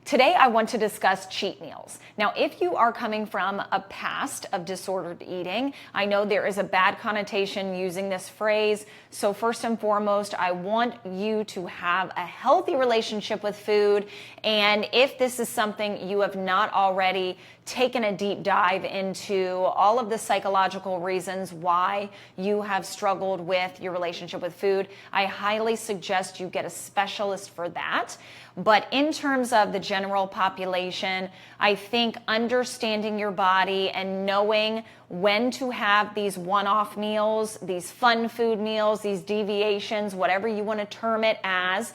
Today, I want to discuss cheat meals. Now, if you are coming from a past of disordered eating, I know there is a bad connotation using this phrase. So first and foremost, I want you to have a healthy relationship with food. And if this is something you have not already taken a deep dive into all of the psychological reasons why you have struggled with your relationship with food, I highly suggest you get a specialist for that. But in terms of the general population, I think understanding your body and knowing when to have these one-off meals, these fun food meals, these deviations, whatever you want to term it as,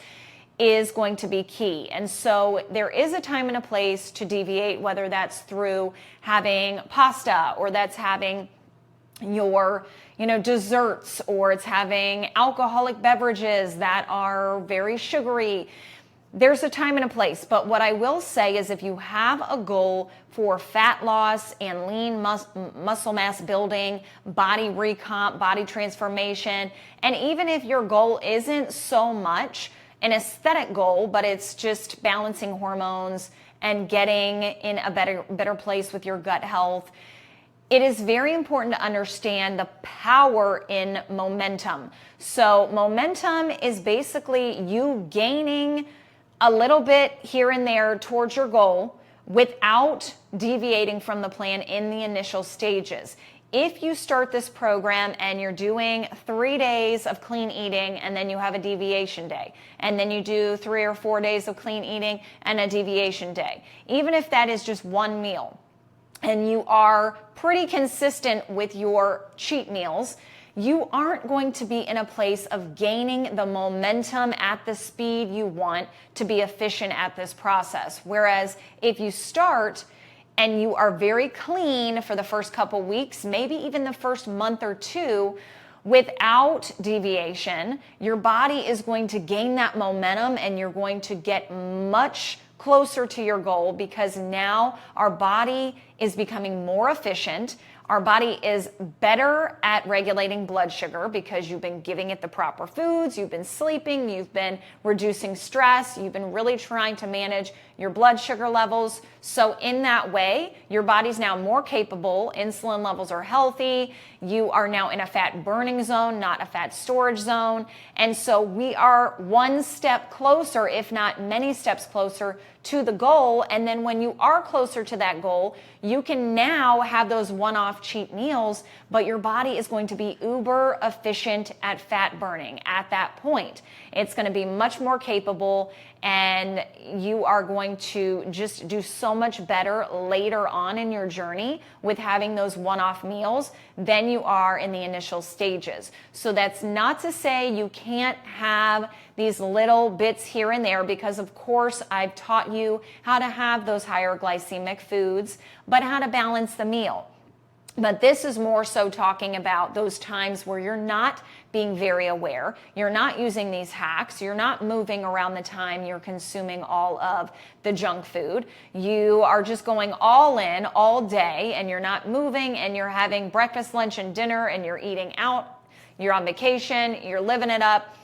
is going to be key. And so there is a time and a place to deviate, whether that's through having pasta or that's having your desserts, or it's having alcoholic beverages that are very sugary. There's a time and a place, but what I will say is if you have a goal for fat loss and lean muscle mass building, body recomp, body transformation, and even if your goal isn't so much an aesthetic goal, but it's just balancing hormones and getting in a better place with your gut health, it is very important to understand the power in momentum. So momentum is basically you gaining a little bit here and there towards your goal without deviating from the plan in the initial stages. If you start this program and you're doing 3 days of clean eating and then you have a deviation day, and then you do 3 or 4 days of clean eating and a deviation day, even if that is just one meal, and you are pretty consistent with your cheat meals, you aren't going to be in a place of gaining the momentum at the speed you want to be efficient at this process. Whereas if you start and you are very clean for the first couple weeks, maybe even the first month or two, without deviation, your body is going to gain that momentum and you're going to get much closer to your goal, because now our body is becoming more efficient. Our body is better at regulating blood sugar because you've been giving it the proper foods, you've been sleeping, you've been reducing stress, you've been really trying to manage your blood sugar levels. So in that way, your body's now more capable, insulin levels are healthy, you are now in a fat burning zone, not a fat storage zone. And so we are one step closer, if not many steps closer, to the goal. And then when you are closer to that goal, you can now have those one-off cheat meals, but your body is going to be uber efficient at fat burning at that point. It's going to be much more capable, and you are going to just do so much better later on in your journey with having those one-off meals than you are in the initial stages. So that's not to say you can't have these little bits here and there, because of course I've taught you how to have those higher glycemic foods, but how to balance the meal. But this is more so talking about those times where you're not being very aware, you're not using these hacks, you're not moving around the time you're consuming all of the junk food. You are just going all in all day, and you're not moving, and you're having breakfast, lunch, and dinner, and you're eating out, you're on vacation, you're living it up.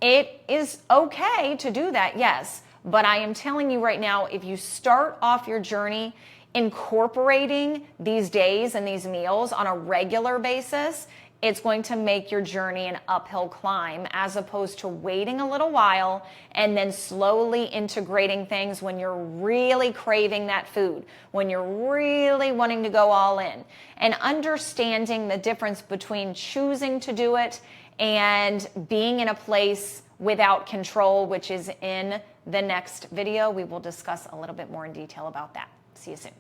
It is okay to do that, yes. But I am telling you right now, if you start off your journey incorporating these days and these meals on a regular basis, it's going to make your journey an uphill climb, as opposed to waiting a little while and then slowly integrating things when you're really craving that food, when you're really wanting to go all in, and understanding the difference between choosing to do it and being in a place without control, which is in the next video. We will discuss a little bit more in detail about that. See you soon.